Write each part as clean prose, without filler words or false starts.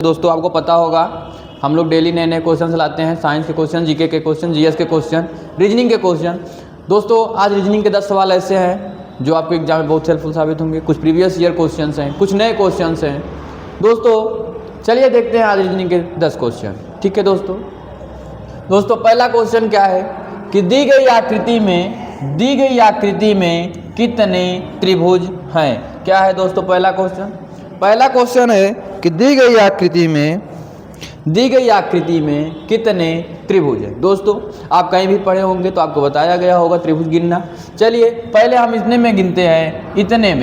दोस्तों आपको पता होगा हम लोग डेली नए नए क्वेश्चन लाते हैं। साइंस के क्वेश्चन, जीके के क्वेश्चन, जीएस के क्वेश्चन, रीजनिंग के क्वेश्चन। दोस्तों आज रीजनिंग के 10 सवाल ऐसे हैं जो आपके एग्जाम में बहुत हेल्पफुल साबित होंगे। कुछ प्रीवियस ईयर क्वेश्चंस हैं, कुछ नए क्वेश्चंस हैं। दोस्तों चलिए देखते हैं आज रीजनिंग के 10 क्वेश्चन। ठीक है दोस्तों पहला क्वेश्चन क्या है कि दी गई आकृति में कितने त्रिभुज हैं। क्या है दोस्तों पहला क्वेश्चन है कि दी गई आकृति में कितने त्रिभुज हैं। दोस्तों आप कहीं भी पढ़े होंगे तो आपको बताया गया होगा त्रिभुज गिनना। चलिए पहले हम इतने में गिनते हैं, इतने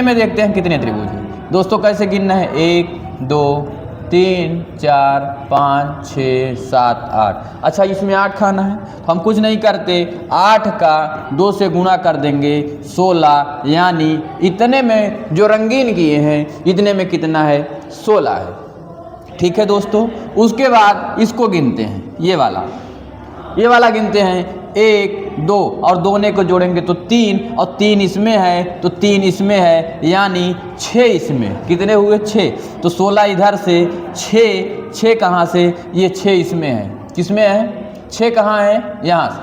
में देखते हैं कितने त्रिभुज हैं। दोस्तों कैसे गिनना है, 1 2 3 4 5 6 7 8। अच्छा इसमें 8 खाना है तो हम कुछ नहीं करते, 8 का 2 से गुणा कर देंगे 16, यानी इतने में जो रंगीन किए हैं इतने में कितना है, 16 है। ठीक है दोस्तों, उसके बाद इसको गिनते हैं, ये वाला गिनते हैं 1 2 और 2 ने को जोड़ेंगे तो 3 और 3 इसमें है तो 3 इसमें है, यानी 6 इसमें। कितने हुए, 6। तो 16 इधर से, 6 कहाँ से, ये 6 इसमें है। किसमें है, 6 कहाँ है, यहाँ से।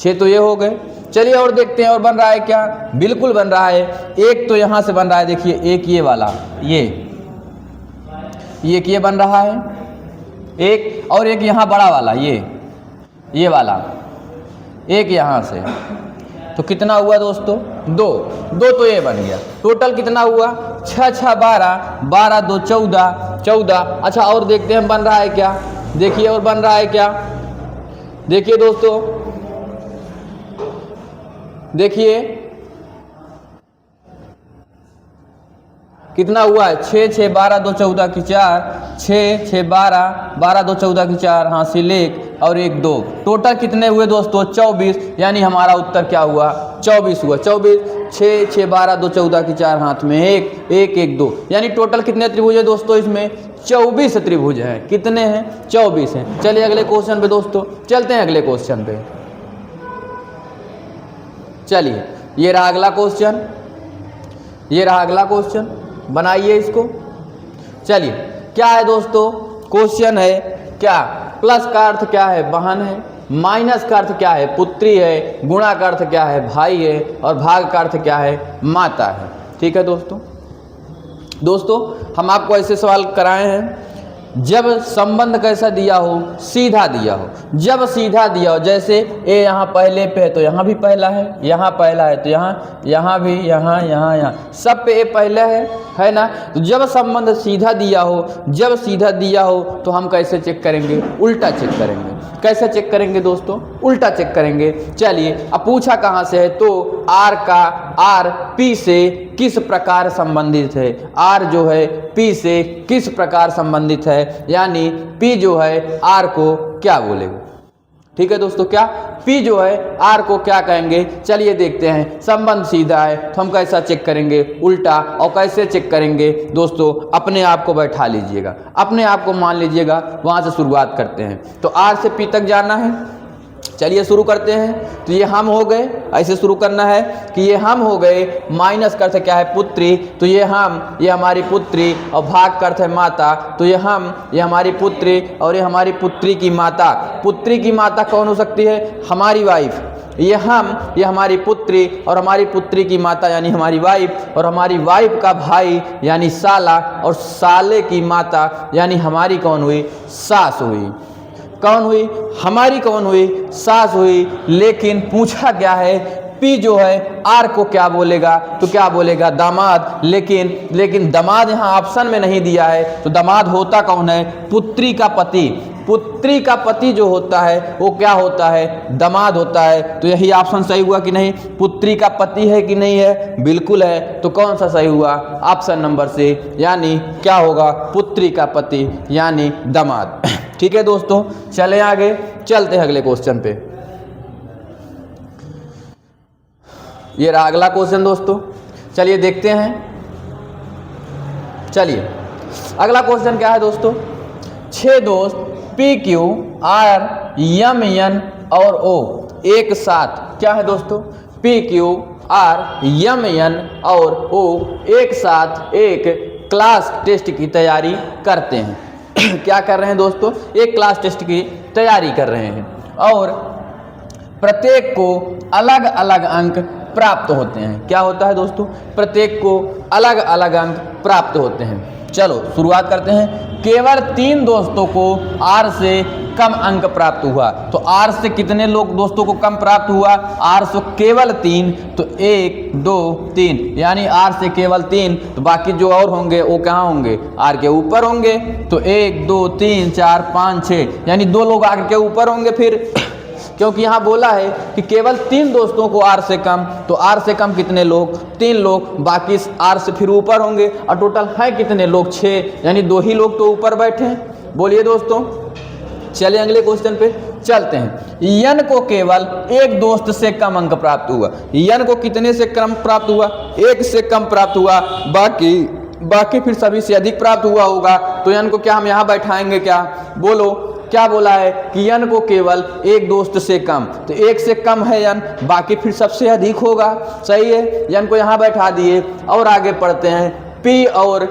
6 तो ये हो गए। चलिए और देखते हैं और बन रहा है क्या, बिल्कुल बन रहा है। एक तो यहाँ से बन रहा है, देखिए एक ये वाला, ये बन रहा है एक, और एक यहाँ बड़ा वाला ये वाला, एक यहाँ से। तो कितना हुआ दोस्तों, 2 तो ये बन गया। टोटल कितना हुआ, 6 6 12, 12 2 14। अच्छा और देखते हैं बन रहा है क्या, देखिए और बन रहा है क्या। देखिए दोस्तों, देखिए कितना हुआ है, 6 6 12 2 14 की 4, 6 6 12 12 2 14 की 4, हासिल 1 और 1 2। टोटल कितने हुए दोस्तों, 24, यानी हमारा उत्तर क्या हुआ, 24 हुआ। 24, 6 6 12 2 14 की 4, हाथ में 1 1 1 2, यानी टोटल कितने त्रिभुज है दोस्तों, इसमें 24 त्रिभुज हैं। कितने हैं, 24 हैं। चलिए अगले क्वेश्चन पे दोस्तों चलते हैं, अगले क्वेश्चन पे। चलिए ये रहा अगला क्वेश्चन, बनाइए इसको। चलिए क्या है दोस्तों, क्वेश्चन है क्या, प्लस का अर्थ क्या है, बहन है, माइनस का अर्थ क्या है, पुत्री है, गुणा का अर्थ क्या है, भाई है, और भाग का अर्थ क्या है, माता है। ठीक है दोस्तों हम आपको ऐसे सवाल कराए हैं जब संबंध कैसा दिया हो, सीधा दिया हो। जब सीधा दिया हो, जैसे ए यहाँ पहले पे है तो यहाँ भी पहला है, यहाँ पहला है तो यहाँ भी, यहाँ सब पे ए पहले है ना। तो जब संबंध सीधा दिया हो तो हम कैसे चेक करेंगे, उल्टा चेक करेंगे। कैसे चेक करेंगे दोस्तों, उल्टा चेक करेंगे। चलिए अब पूछा कहाँ से है, तो आर पी से किस प्रकार संबंधित है, आर जो है पी से किस प्रकार संबंधित है, यानी पी जो है आर को क्या बोलेगा। ठीक है दोस्तों, क्या पी जो है आर को क्या कहेंगे। चलिए देखते हैं, संबंध सीधा है तो हम कैसा चेक करेंगे, उल्टा। और कैसे चेक करेंगे दोस्तों, अपने आप को बैठा लीजिएगा, अपने आप को मान लीजिएगा, वहां से शुरुआत करते हैं। तो आर से पी तक जाना है, चलिए शुरू करते हैं। तो ये हम हो गए, ऐसे शुरू करना है कि ये हम हो गए, माइनस का अर्थ क्या है, पुत्री, तो ये हम, ये हमारी पुत्री, और भाग का अर्थ है माता, तो ये हम, ये हमारी पुत्री, और ये हमारी पुत्री की माता। पुत्री की माता कौन हो सकती है, हमारी वाइफ। ये हम, ये हमारी पुत्री, और हमारी पुत्री की माता यानी हमारी वाइफ, और हमारी वाइफ का भाई यानी साला, और साले की माता यानी हमारी कौन हुई, सास हुई। कौन हुई, हमारी कौन हुई, सास हुई। लेकिन पूछा क्या है, पी जो है आर को क्या बोलेगा, तो क्या बोलेगा, दामाद। लेकिन दामाद यहाँ ऑप्शन में नहीं दिया है, तो दामाद होता कौन है, पुत्री का पति। पुत्री का पति जो होता है वो क्या होता है, दामाद होता है। तो यही ऑप्शन सही हुआ कि नहीं, पुत्री का पति है कि नहीं है, बिल्कुल है। तो कौन सा सही हुआ, ऑप्शन नंबर से, यानी क्या होगा, पुत्री का पति यानी दामाद। ठीक है दोस्तों, चले आगे, चलते हैं अगले क्वेश्चन पे। ये रहा अगला क्वेश्चन दोस्तों, चलिए देखते हैं। चलिए अगला क्वेश्चन क्या है दोस्तों, 6 दोस्त P Q R M N और ओ एक साथ, क्या है दोस्तों, P Q R M N और ओ एक साथ एक क्लास टेस्ट की तैयारी करते हैं। क्या कर रहे हैं दोस्तों, एक क्लास टेस्ट की तैयारी कर रहे हैं और प्रत्येक को अलग अलग अंक प्राप्त होते हैं। क्या होता है दोस्तों, प्रत्येक को अलग अलग अंक प्राप्त होते हैं। चलो शुरुआत करते हैं। केवल 3 दोस्तों को R से कम अंक प्राप्त हुआ। तो R से कितने लोग दोस्तों को कम प्राप्त हुआ, R से केवल 3, तो 1 2 3, यानी R से केवल 3, तो बाकी जो और होंगे वो कहाँ होंगे, R के ऊपर होंगे। तो 1 2 3 4 5 6, यानी 2 लोग R के ऊपर होंगे फिर, क्योंकि यहाँ बोला है कि केवल 3 दोस्तों को R से कम, तो R से कम कितने लोग, 3 लोग, बाकी R से फिर ऊपर होंगे। और टोटल है कितने लोग, 6, यानी 2 ही लोग तो ऊपर बैठे हैं। बोलिए दोस्तों, चलिए अगले क्वेश्चन पे चलते हैं। यन को केवल एक दोस्त से कम अंक प्राप्त हुआ। यन को कितने से कम प्राप्त हुआ, 1 से कम प्राप्त हुआ, बाकी फिर सभी से अधिक प्राप्त हुआ होगा। तो यन को क्या हम यहाँ बैठाएंगे, क्या बोलो, क्या बोला है कि यन को केवल एक दोस्त से कम, तो 1 से कम है यन, बाकी फिर सबसे अधिक होगा। सही है, यन को यहाँ बैठा दिए और आगे पढ़ते हैं। पी और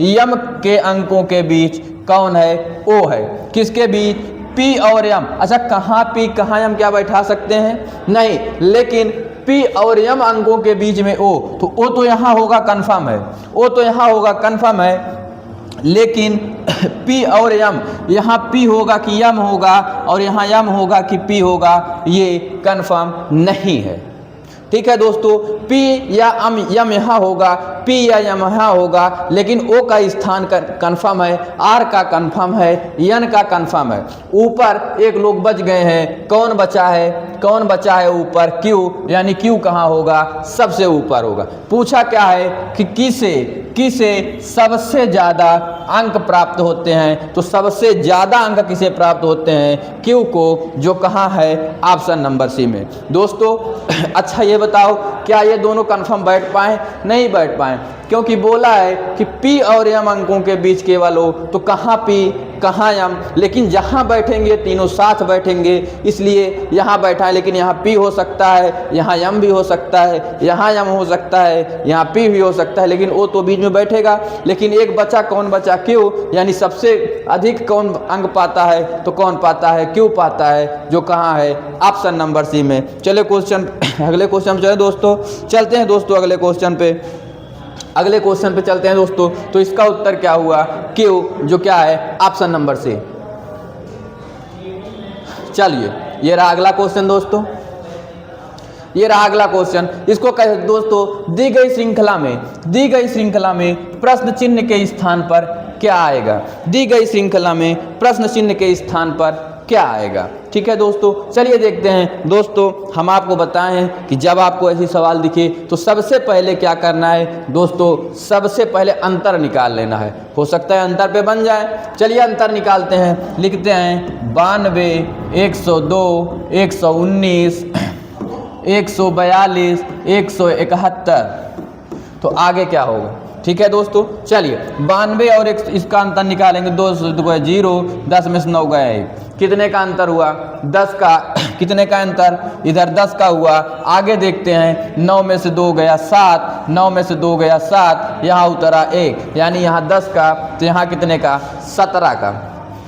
यम के अंकों के बीच कौन है, ओ है। किसके बीच, पी और यम। अच्छा, कहाँ पी कहाँ यम क्या बैठा सकते हैं, नहीं, लेकिन पी और यम अंकों के बीच में ओ, तो ओ तो यहाँ होगा कन्फर्म है, ओ तो यहाँ होगा कन्फर्म है। लेकिन P और यम, यहाँ P होगा कि यम होगा, और यहाँ यम होगा कि P होगा, ये कन्फर्म नहीं है। ठीक है दोस्तों, P या यम यहाँ होगा, P या यम यहाँ होगा, लेकिन O का स्थान कन्फर्म है, R का कन्फर्म है, N का कन्फर्म है। ऊपर एक लोग बच गए हैं, कौन बचा है ऊपर, Q, यानी Q कहाँ होगा, सबसे ऊपर होगा। पूछा क्या है कि किसे सबसे ज़्यादा अंक प्राप्त होते हैं, तो सबसे ज़्यादा अंक किसे प्राप्त होते हैं, Q को, जो कहाँ है, ऑप्शन नंबर सी में। दोस्तों अच्छा ये बताओ, क्या ये दोनों कंफर्म बैठ पाए, नहीं बैठ पाए, क्योंकि बोला है कि P और यम अंकों के बीच केवल हो, तो कहाँ P कहाँ यम, लेकिन जहाँ बैठेंगे तीनों साथ बैठेंगे, इसलिए यहाँ बैठा है। लेकिन यहाँ P हो सकता है, यहाँ यम भी हो सकता है, यहाँ यम हो सकता है, यहाँ P भी हो सकता है, लेकिन O तो बीच में बैठेगा। लेकिन एक बचा, कौन बचा, Q, यानी सबसे अधिक कौन अंक पाता है, तो कौन पाता है, Q पाता है, जो कहाँ है, ऑप्शन नंबर सी में। चले क्वेश्चन अगले क्वेश्चन पे चले दोस्तों, चलते हैं दोस्तों अगले क्वेश्चन पे चलते हैं दोस्तों। तो इसका उत्तर क्या हुआ, Q, जो क्या है, ऑप्शन नंबर सी। चलिए ये रहा अगला क्वेश्चन दोस्तों, ये रहा अगला क्वेश्चन। इसको कहे दोस्तों, दी गई श्रृंखला में प्रश्न चिन्ह के स्थान पर क्या आएगा, दी गई श्रृंखला में प्रश्न चिन्ह के स्थान पर क्या आएगा। ठीक है दोस्तों, चलिए देखते हैं। दोस्तों हम आपको बताएं कि जब आपको ऐसी सवाल दिखे तो सबसे पहले क्या करना है दोस्तों, सबसे पहले अंतर निकाल लेना है। हो सकता है अंतर पे बन जाए। चलिए अंतर निकालते हैं, लिखते हैं 92, 102, 119, 142, 171। तो आगे क्या होगा, ठीक है दोस्तों। चलिए 92 और इसका अंतर निकालेंगे, 2 से 2 0, 10 में से 9 गए 1, कितने का अंतर हुआ, 10 का। कितने का अंतर, इधर 10 का हुआ। आगे देखते हैं, 9 में से 2 गया 7, 9 में से 2 गया 7, यहाँ उतरा 1, यानी यहाँ 10 का, तो यहाँ कितने का, 17 का।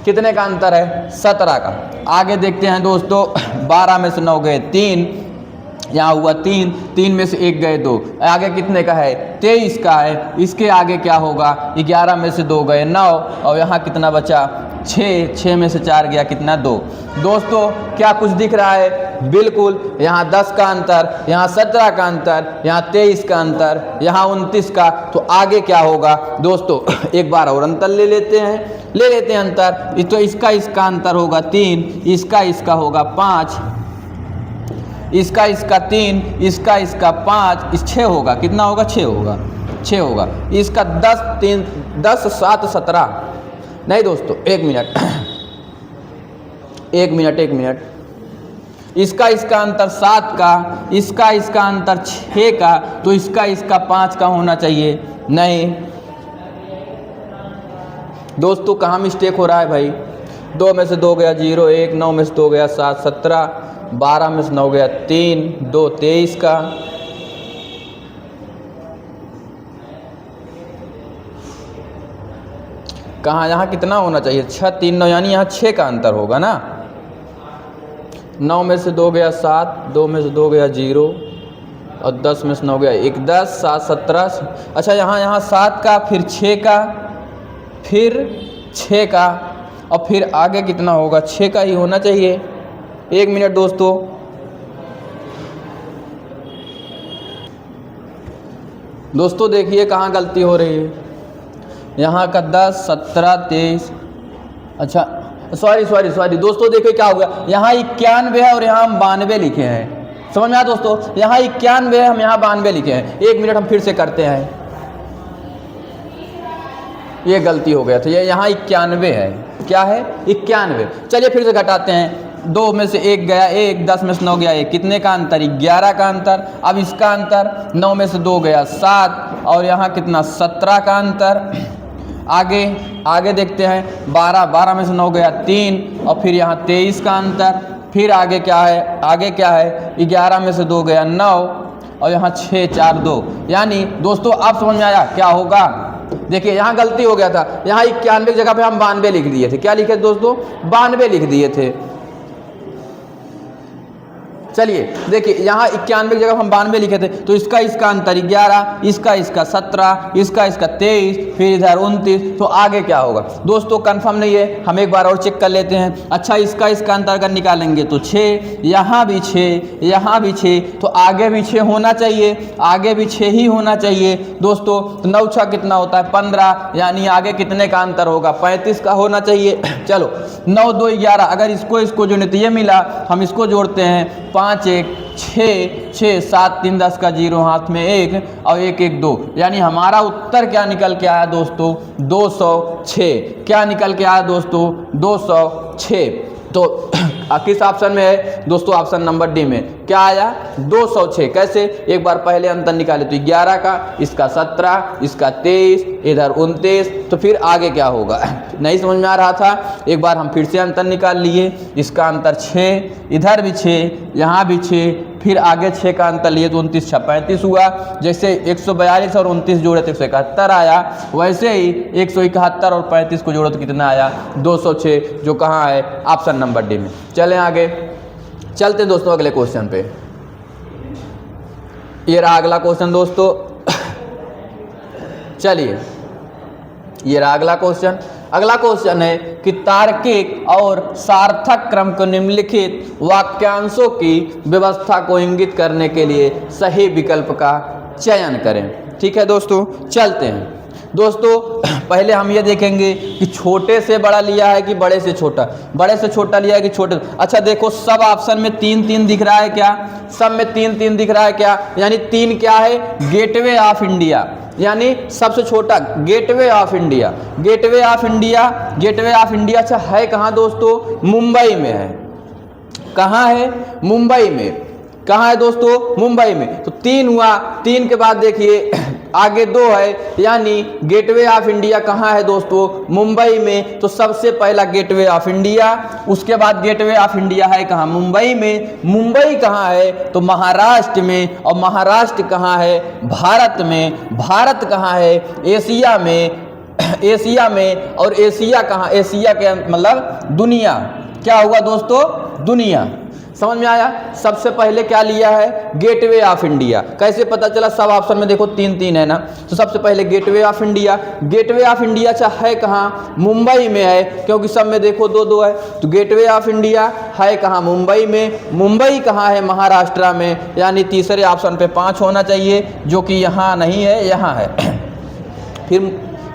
कितने का अंतर है, 17 का। आगे देखते हैं दोस्तों, 12 में से 9 गए 3, यहाँ हुआ 3, 3 में से 1 गए 2, आगे कितने का है, 23 का है। इसके आगे क्या होगा, 11 में से 2 गए 9, और यहाँ कितना बचा, 6, 6 में से 4 गया कितना, 2। दोस्तों क्या कुछ दिख रहा है, बिल्कुल। यहाँ 10 का अंतर, यहाँ 17 का अंतर, यहाँ 23 का अंतर, यहाँ 29 का। तो आगे क्या होगा दोस्तों, एक बार और अंतर ले लेते हैं अंतर। तो इसका अंतर होगा 3, इसका होगा 5, इसका 3, इसका 5, 6 होगा, कितना होगा, 6 होगा। इसका 10, 3, 10, 7, 17, नहीं दोस्तों, एक मिनट, इसका अंतर 7 का, इसका अंतर 6 का, तो इसका 5 का होना चाहिए। नहीं दोस्तों, कहाँ मिस्टेक हो रहा है भाई, 2 में से 2 गया 0, 1, 9 में से 2 गया 7, 17, 12 में से 9 गया 3, 2, 23 का। कहाँ, यहाँ कितना होना चाहिए, 6 3 9, यानी यहाँ 6 का अंतर होगा ना। 9 में से 2 गया 7, 2 में से 2 गया 0 और 10 में से 9 गया 1, 10 7 17। अच्छा यहाँ 7 का, फिर 6 का, फिर 6 का, और फिर आगे कितना होगा, 6 का ही होना चाहिए। 1 मिनट दोस्तों, देखिए कहाँ गलती हो रही है। यहाँ का 10 17 23, अच्छा सॉरी दोस्तों, देखिए क्या हो गया, यहाँ 91 है और यहाँ हम 92 लिखे हैं। समझ में आया दोस्तों, यहाँ 91 है, हम यहाँ 92 लिखे हैं। 1 मिनट हम फिर से करते हैं, ये गलती हो गया था। ये यहाँ 91 है, क्या है 91। चलिए फिर से घटाते हैं, 2 में से 1 गया 1, 10 में से 9 गया 1, कितने का अंतर, 11 का अंतर। अब इसका अंतर, 9 में से 2 गया 7 और यहाँ कितना 17 का अंतर। आगे देखते हैं, 12 में से 9 गया 3 और फिर यहाँ 23 का अंतर। फिर आगे क्या है, 11 में से 2 गया 9 और यहाँ 6 4 2। यानी दोस्तों आप समझ में आया क्या होगा। देखिए यहाँ गलती हो गया था, यहाँ 91 की जगह पे हम 92 लिख दिए थे। क्या लिखे दोस्तों, 92 लिख दिए थे। चलिए देखिए यहाँ 91 की जगह हम 92 लिखे थे, तो इसका अंतर 11, इसका 17, इसका 23, फिर इधर 29। तो आगे क्या होगा दोस्तों, कंफर्म नहीं है, हम एक बार और चेक कर लेते हैं। अच्छा इसका अंतर अगर निकालेंगे तो 6, यहाँ भी 6, यहाँ भी 6, तो आगे भी 6 होना चाहिए, आगे भी 6 ही होना चाहिए दोस्तों। तो 9 6 कितना होता है 15, यानी आगे कितने का अंतर होगा, 35 का होना चाहिए। चलो 9 2 11, अगर इसको जोड़े तो ये मिला, हम इसको जोड़ते हैं, 5 1 6 6 7 3 10 का 0, हाथ में 1 और 1 1 2, यानी हमारा उत्तर क्या निकल के आया दोस्तों, 206। क्या निकल के आया दोस्तों, 206। तो किस ऑप्शन में है दोस्तों, ऑप्शन नंबर डी में क्या आया, 206। कैसे, एक बार पहले अंतर निकाले तो 11 का, इसका 17, इसका 23, इधर 29। तो फिर आगे क्या होगा, नहीं समझ में आ रहा था, एक बार हम फिर से अंतर निकाल लिए। इसका अंतर 6, इधर भी 6, यहाँ भी 6, फिर आगे 6 का अंतर लिए तो 29 6 35 हुआ। जैसे 142 और 29 जोड़े तो 171 आया, वैसे ही 171 और 35 को जोड़ो तो कितना आया, 206, जो कहाँ है, ऑप्शन नंबर डी में। चलें आगे, चलते दोस्तों अगले क्वेश्चन पे। ये रहा अगला क्वेश्चन दोस्तों। चलिए ये रहा अगला क्वेश्चन। अगला क्वेश्चन है कि तार्किक और सार्थक क्रम को निम्नलिखित वाक्यांशों की व्यवस्था को इंगित करने के लिए सही विकल्प का चयन करें। ठीक है दोस्तों, चलते हैं दोस्तों। पहले हम ये देखेंगे कि छोटे से बड़ा लिया है कि बड़े से छोटा, बड़े से छोटा लिया है कि छोटे। अच्छा देखो, सब ऑप्शन में 3 3 दिख रहा है क्या, सब में 3 3 दिख रहा है क्या, यानी 3 क्या है, गेटवे ऑफ इंडिया, यानी सबसे छोटा gateway of India. Gateway of India, gateway of India अच्छा है कहाँ दोस्तों, मुंबई में है। कहाँ है, मुंबई में। कहाँ है दोस्तों, मुंबई में। तो 3 हुआ, 3 के बाद देखिए आगे 2 है, यानी गेटवे ऑफ इंडिया कहाँ है दोस्तों, मुंबई में। तो सबसे पहला गेटवे ऑफ इंडिया, उसके बाद गेटवे ऑफ इंडिया है कहाँ, मुंबई में। मुंबई कहाँ है, तो महाराष्ट्र में, और महाराष्ट्र कहाँ है, भारत में। भारत कहाँ है, एशिया में, एशिया में। और एशिया कहाँ, एशिया के मतलब दुनिया, क्या होगा दोस्तों, दुनिया। समझ में आया। सबसे पहले क्या लिया है, गेटवे ऑफ इंडिया। कैसे पता चला, सब ऑप्शन में देखो 3 3 है ना। तो सबसे पहले gateway of India, gateway of India अच्छा है कहाँ, मुंबई में है, क्योंकि सब में देखो 2 2 है। तो गेटवे ऑफ इंडिया है कहाँ, मुंबई में। मुंबई कहाँ है, महाराष्ट्र में, यानी तीसरे ऑप्शन पे 5 होना चाहिए, जो कि यहाँ नहीं है, यहाँ है। फिर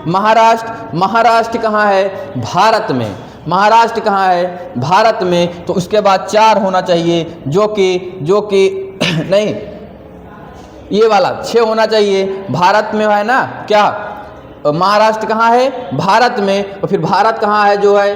महाराष्ट्र, महाराष्ट्र कहाँ है, भारत में। महाराष्ट्र कहाँ है, भारत में। तो उसके बाद 4 होना चाहिए, जो कि नहीं, ये वाला 6 होना चाहिए, भारत में है ना। क्या महाराष्ट्र कहाँ है, भारत में। और फिर भारत कहाँ है, जो है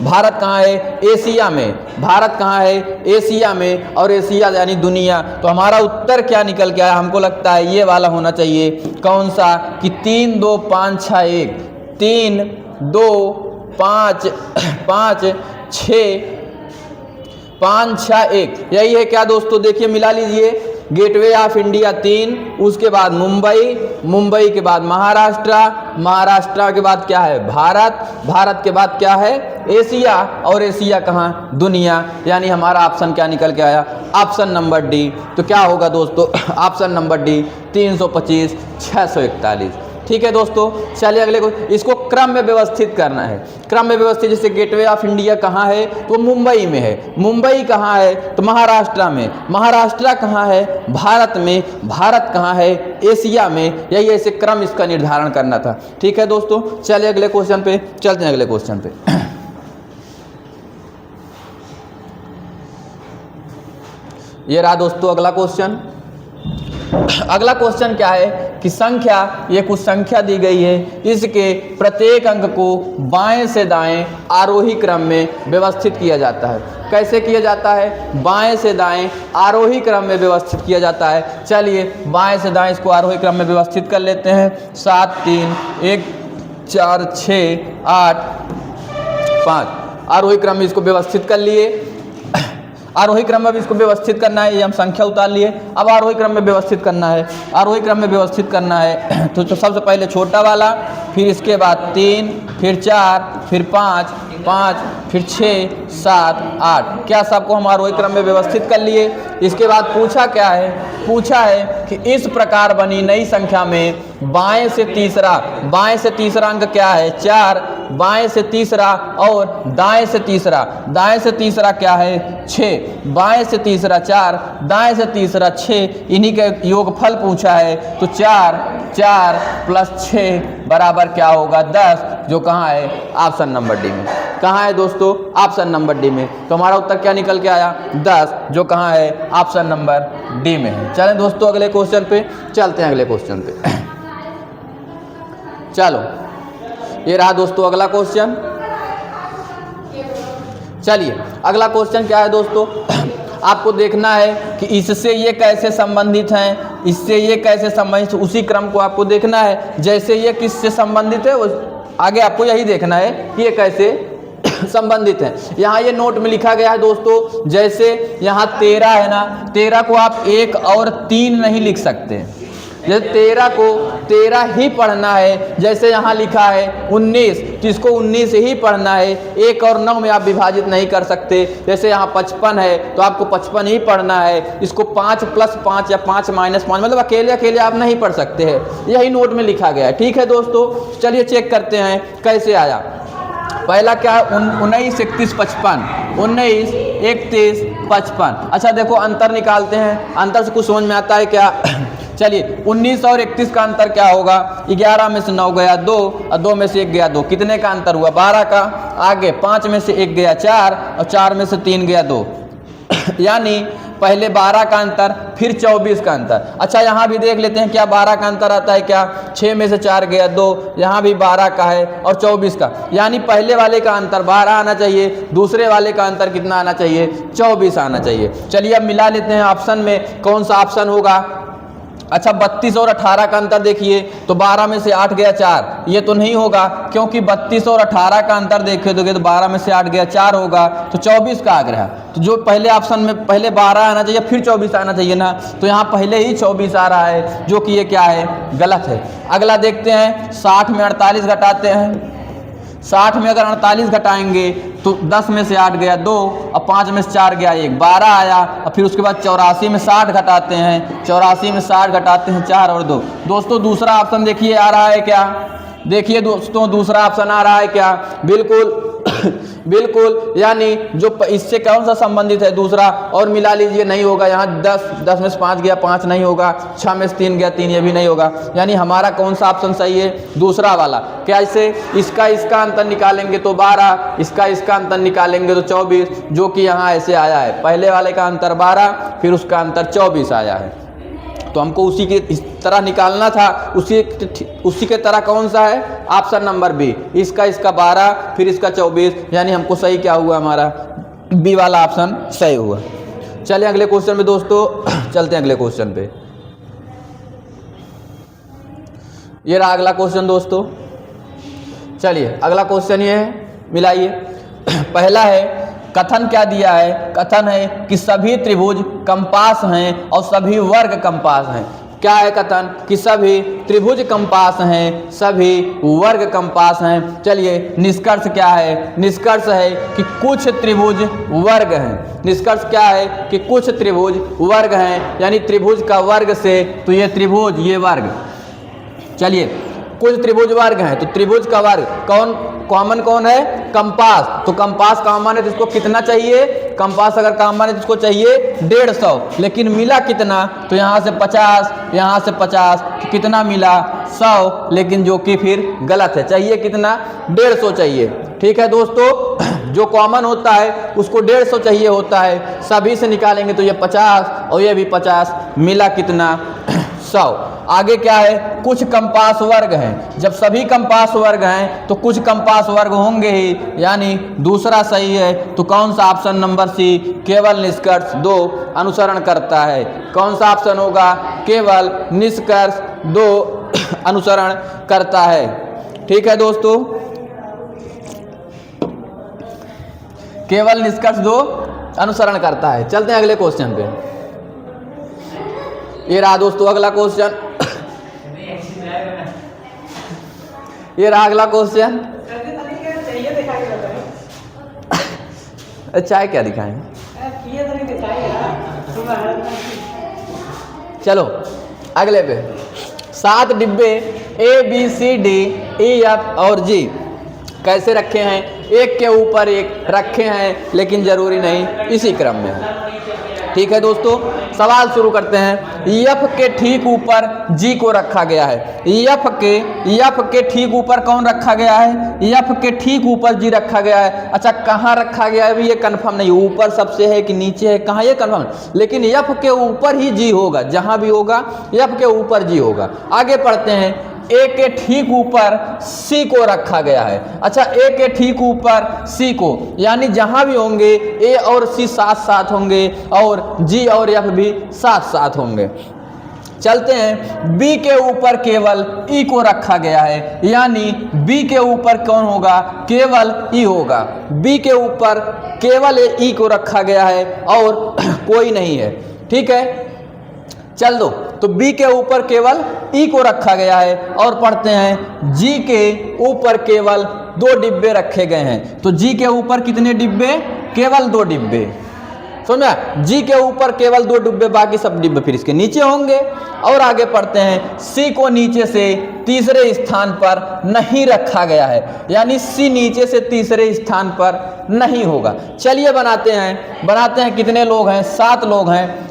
भारत कहाँ है, एशिया में। भारत कहाँ है, एशिया में, और एशिया यानी दुनिया। तो हमारा उत्तर क्या निकल के आया, हमको लगता है ये वाला होना चाहिए। कौन सा, कि 3 2 5 6 1, 3 2 5 5 6 5 6 1, यही है क्या दोस्तों। देखिए मिला लीजिए, गेटवे ऑफ इंडिया 3, उसके बाद मुंबई, मुंबई के बाद महाराष्ट्र, महाराष्ट्र के बाद क्या है भारत, भारत के बाद क्या है एशिया, और एशिया कहाँ दुनिया। यानी हमारा ऑप्शन क्या निकल के आया, ऑप्शन नंबर डी। तो क्या होगा दोस्तों ऑप्शन नंबर डी 325 641। ठीक है दोस्तों, चलिए अगले को, इसको क्रम में व्यवस्थित करना है। क्रम में व्यवस्थित, जैसे गेटवे ऑफ इंडिया कहाँ है तो मुंबई में है, मुंबई कहाँ है तो महाराष्ट्र में, महाराष्ट्र कहाँ है भारत में, भारत कहाँ है एशिया में। यही ऐसे क्रम इसका निर्धारण करना था। ठीक है दोस्तों, चलिए अगले क्वेश्चन पे चलते हैं। अगले क्वेश्चन पे ये रहा दोस्तों अगला क्वेश्चन। अगला क्वेश्चन क्या है कि संख्या, ये कुछ संख्या दी गई है, इसके प्रत्येक अंक को बाएं से दाएं आरोही क्रम में व्यवस्थित किया जाता है। कैसे किया जाता है, बाएं से दाएं आरोही क्रम में व्यवस्थित किया जाता है। चलिए बाएं से दाएं इसको आरोही क्रम में व्यवस्थित कर लेते हैं। 7 3 1 4 6 8 5 आरोही क्रम में इसको व्यवस्थित कर लिए। आरोही क्रम में भी इसको व्यवस्थित करना है, ये हम संख्या उतार लिए। अब आरोही क्रम में व्यवस्थित करना है, आरोही क्रम में व्यवस्थित करना है तो सबसे पहले छोटा वाला, फिर इसके बाद 3, फिर 4, फिर 5, 5, फिर 6 7 8। क्या सबको हम आरोही क्रम में व्यवस्थित कर लिए। इसके बाद पूछा क्या है, पूछा है कि इस प्रकार बनी नई संख्या में बाएं से तीसरा अंक क्या है 4, बाएं से तीसरा और दाएं से तीसरा, दाएं से तीसरा क्या है 6, बाएं से तीसरा 4, दाएं से तीसरा 6, इन्हीं के योगफल पूछा है। तो 4 4 प्लस 6 बराबर क्या होगा 10, जो कहाँ है ऑप्शन नंबर डी में। कहाँ है दोस्तों ऑप्शन नंबर डी में। तो हमारा उत्तर क्या निकल के आया 10, जो कहाँ है ऑप्शन नंबर डी में है। चलें दोस्तों अगले क्वेश्चन पे चलते हैं। अगले क्वेश्चन पे चलो, ये रहा दोस्तों अगला क्वेश्चन। चलिए अगला क्वेश्चन क्या है दोस्तों, आपको देखना है कि इससे ये कैसे संबंधित हैं, इससे ये कैसे संबंधित, उसी क्रम को आपको देखना है। जैसे ये किससे संबंधित है, आगे आपको यही देखना है कि ये कैसे संबंधित है। यहाँ ये नोट में लिखा गया है दोस्तों, जैसे यहाँ 13 है ना, 13 को आप 1 और 3 नहीं लिख सकते। जैसे 13 को 13 ही पढ़ना है, जैसे यहाँ लिखा है 19 तो इसको 19 ही पढ़ना है। 1 और 9 में आप विभाजित नहीं कर सकते। जैसे यहाँ 55 है तो आपको 55 ही पढ़ना है। इसको 5 + 5 या 5 - 5 मतलब अकेले अकेले आप नहीं पढ़ सकते हैं। यही नोट में लिखा गया है। ठीक है दोस्तों, चलिए चेक करते हैं कैसे आया। पहला क्या है 19 31 55, 19 31 55। अच्छा देखो अंतर निकालते हैं, अंतर से कुछ समझ में आता है क्या। चलिए 19 और 31 का अंतर क्या होगा, 11 में से 9 गया 2 और 2 में से 1 गया 2, कितने का अंतर हुआ 12 का। आगे 5 में से 1 गया 4 और 4 में से 3 गया 2 यानी पहले 12 का अंतर फिर 24 का अंतर। अच्छा यहाँ भी देख लेते हैं क्या 12 का अंतर आता है क्या, 6 में से 4 गया 2, यहाँ भी 12 का है और 24 का, यानी पहले वाले का अंतर 12 आना चाहिए, दूसरे वाले का अंतर कितना आना चाहिए 24 आना चाहिए। चलिए अब मिला लेते हैं ऑप्शन में, कौन सा ऑप्शन होगा। अच्छा 32 और 18 का अंतर देखिए तो 12 में से 8 गया 4, ये तो नहीं होगा क्योंकि 32 और 18 का अंतर देखे दोगे तो 12 में से 8 गया 4 होगा, तो 24 का आग्रह। तो जो पहले ऑप्शन में पहले 12 आना चाहिए फिर 24 आना चाहिए ना, तो यहाँ पहले ही 24 आ रहा है, जो कि ये क्या है गलत है। अगला देखते हैं 60 में 48 घटाते हैं। 60 में अगर 48 घटाएंगे तो 10 में से 8 गया 2 और 5 में से 4 गया 1, 12 आया। और फिर उसके बाद 84 में 60 घटाते हैं, 84 में 60 घटाते हैं 4 और 2। दोस्तों दूसरा ऑप्शन देखिए आ रहा है क्या, देखिए दोस्तों दूसरा ऑप्शन आ रहा है क्या, बिल्कुल बिल्कुल, यानी जो इससे कौन सा संबंधित है दूसरा, और मिला लीजिए नहीं होगा। यहाँ 10 में से 5 गया 5 नहीं होगा, 6 में से 3 गया 3 ये भी नहीं होगा, यानी हमारा कौन सा ऑप्शन सही है दूसरा वाला। कैसे, इसका अंतर निकालेंगे तो 12, इसका अंतर निकालेंगे तो 24, जो कि यहाँ ऐसे आया है, पहले वाले का अंतर 12 फिर उसका अंतर 24 आया है। तो हमको उसी के इस तरह निकालना था, उसी के तरह कौन सा है ऑप्शन नंबर बी, इसका 12 फिर इसका 24, यानी हमको सही क्या हुआ हमारा बी वाला ऑप्शन सही हुआ। चलिए अगले क्वेश्चन में दोस्तों चलते हैं अगले क्वेश्चन पे। ये रहा अगला क्वेश्चन दोस्तों। चलिए अगला क्वेश्चन ये है, मिलाइए। पहला है कथन क्या दिया है? कथन है कि सभी त्रिभुज कंपास हैं और सभी वर्ग कंपास हैं। क्या है कथन? कि सभी त्रिभुज कंपास हैं, सभी वर्ग कंपास हैं। चलिए निष्कर्ष क्या है? निष्कर्ष है कि कुछ त्रिभुज वर्ग हैं। निष्कर्ष क्या है? कि कुछ त्रिभुज वर्ग हैं, यानी त्रिभुज का वर्ग से तो ये त्रिभुज, ये वर्ग। चलिए कुछ त्रिभुज वर्ग हैं, तो त्रिभुज का वर्ग कौन कॉमन कौन है? कंपास। तो कंपास कॉमन है तो इसको कितना चाहिए? कंपास अगर कॉमन है तो इसको चाहिए 150, लेकिन मिला कितना? तो यहाँ से 50, यहाँ से 50, तो कितना मिला? 100, लेकिन जो कि फिर गलत है। चाहिए कितना? 150 चाहिए। ठीक है दोस्तों, जो कॉमन होता है उसको 150 चाहिए होता है, सभी से निकालेंगे तो ये 50 और ये भी 50, मिला कितना? 100। आगे क्या है? कुछ कंपास वर्ग हैं। जब सभी कंपास वर्ग हैं तो कुछ कंपास वर्ग होंगे ही, यानी दूसरा सही है। तो कौन सा? ऑप्शन नंबर सी, केवल निष्कर्ष 2 अनुसरण करता है। कौन सा ऑप्शन होगा? केवल निष्कर्ष 2 अनुसरण करता है। ठीक है दोस्तों, केवल निष्कर्ष 2 अनुसरण करता है। चलते हैं अगले क्वेश्चन पे। ये रहा दोस्तों अगला क्वेश्चन। ये रहा अगला क्वेश्चन। चाय क्या दिखाएं? चलो अगले पे। 7 डिब्बे ABCDEF और G कैसे रखे हैं? एक के ऊपर एक रखे हैं, लेकिन जरूरी नहीं, इसी क्रम में है। ठीक है दोस्तों, सवाल शुरू करते हैं। F के ठीक ऊपर G को रखा गया है। F के ठीक ऊपर कौन रखा गया है? F के ठीक ऊपर G रखा गया है। अच्छा कहाँ रखा गया है अभी ये कंफर्म नहीं, ऊपर सबसे है कि नीचे है, कहाँ ये कंफर्म, लेकिन F के ऊपर ही G होगा। जहाँ भी होगा F के ऊपर G होगा। आगे पढ़ते हैं। A के ठीक ऊपर C को रखा गया है। अच्छा A के ठीक ऊपर C को, यानी जहां भी होंगे A और C साथ साथ होंगे और G और F भी साथ साथ होंगे। चलते हैं। B के ऊपर केवल E को रखा गया है, यानी B के ऊपर कौन होगा? केवल E होगा। B के ऊपर केवल E को रखा गया है और कोई नहीं है। ठीक है, चल दो। तो B के ऊपर केवल E को रखा गया है और पढ़ते हैं G के ऊपर केवल 2 डिब्बे रखे गए हैं। तो G के ऊपर कितने डिब्बे? केवल 2 डिब्बे। समझा? G के ऊपर केवल 2 डिब्बे, बाकी सब डिब्बे फिर इसके नीचे होंगे। और आगे पढ़ते हैं। C को नीचे से तीसरे स्थान पर नहीं रखा गया है, यानी C नीचे से तीसरे स्थान पर नहीं होगा। चलिए बनाते हैं। कितने लोग हैं? 7 लोग हैं।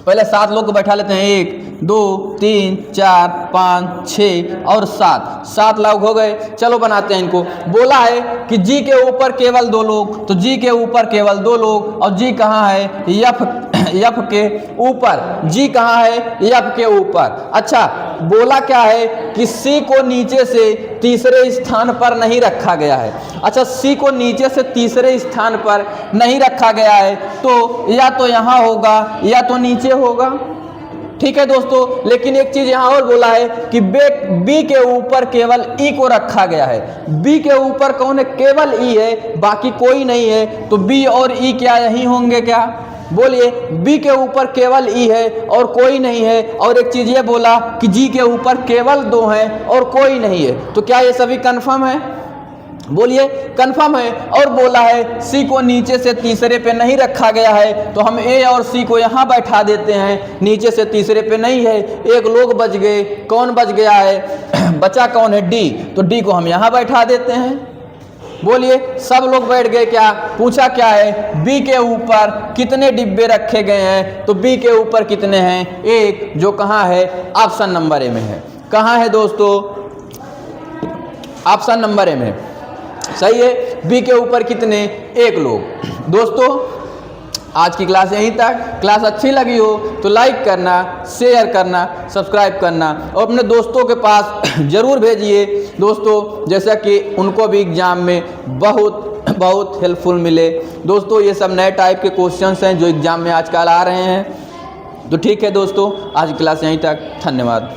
पहले 7 लोग को बैठा लेते हैं। 1 2 3 4 5 6 और 7 लोग हो गए। चलो बनाते हैं इनको। बोला है कि G के ऊपर केवल 2 लोग, तो G के ऊपर केवल 2 लोग। और G कहाँ है? F के ऊपर। G कहाँ है? F के ऊपर। अच्छा बोला क्या है कि C को नीचे से तीसरे स्थान पर नहीं रखा गया है। अच्छा C को नीचे से तीसरे स्थान पर नहीं रखा गया है, तो या तो यहाँ होगा या तो नीचे होगा। ठीक है दोस्तों, लेकिन एक चीज यहाँ और बोला है कि B के ऊपर केवल E को रखा गया है। B के ऊपर कौन है? केवल E है, बाकी कोई नहीं है। तो B और E क्या यही होंगे क्या? बोलिए। B के ऊपर केवल E है और कोई नहीं है। और एक चीज ये बोला कि G के ऊपर केवल 2 हैं और कोई नहीं है। तो क्या ये सभी कंफर्म है? बोलिए कंफर्म है। और बोला है C को नीचे से तीसरे पे नहीं रखा गया है, तो हम A और C को यहाँ बैठा देते हैं। नीचे से तीसरे पे नहीं है, एक लोग बच गए। कौन बच गया है? बचा कौन है? D। तो D को हम यहाँ बैठा देते हैं। बोलिए सब लोग बैठ गए क्या? पूछा क्या है? B के ऊपर कितने डिब्बे रखे गए हैं? तो B के ऊपर कितने हैं? 1, जो कहाँ है? ऑप्शन नंबर ए में है। कहाँ है दोस्तों? ऑप्शन नंबर ए में। सही है। B के ऊपर कितने? 1 लोग। दोस्तों आज की क्लास यहीं तक। क्लास अच्छी लगी हो तो लाइक करना, शेयर करना, सब्सक्राइब करना और अपने दोस्तों के पास ज़रूर भेजिए दोस्तों, जैसा कि उनको भी एग्ज़ाम में बहुत हेल्पफुल मिले। दोस्तों ये सब नए टाइप के क्वेश्चंस हैं जो एग्ज़ाम में आजकल आ रहे हैं। तो ठीक है दोस्तों, आज की क्लास यहीं तक। धन्यवाद।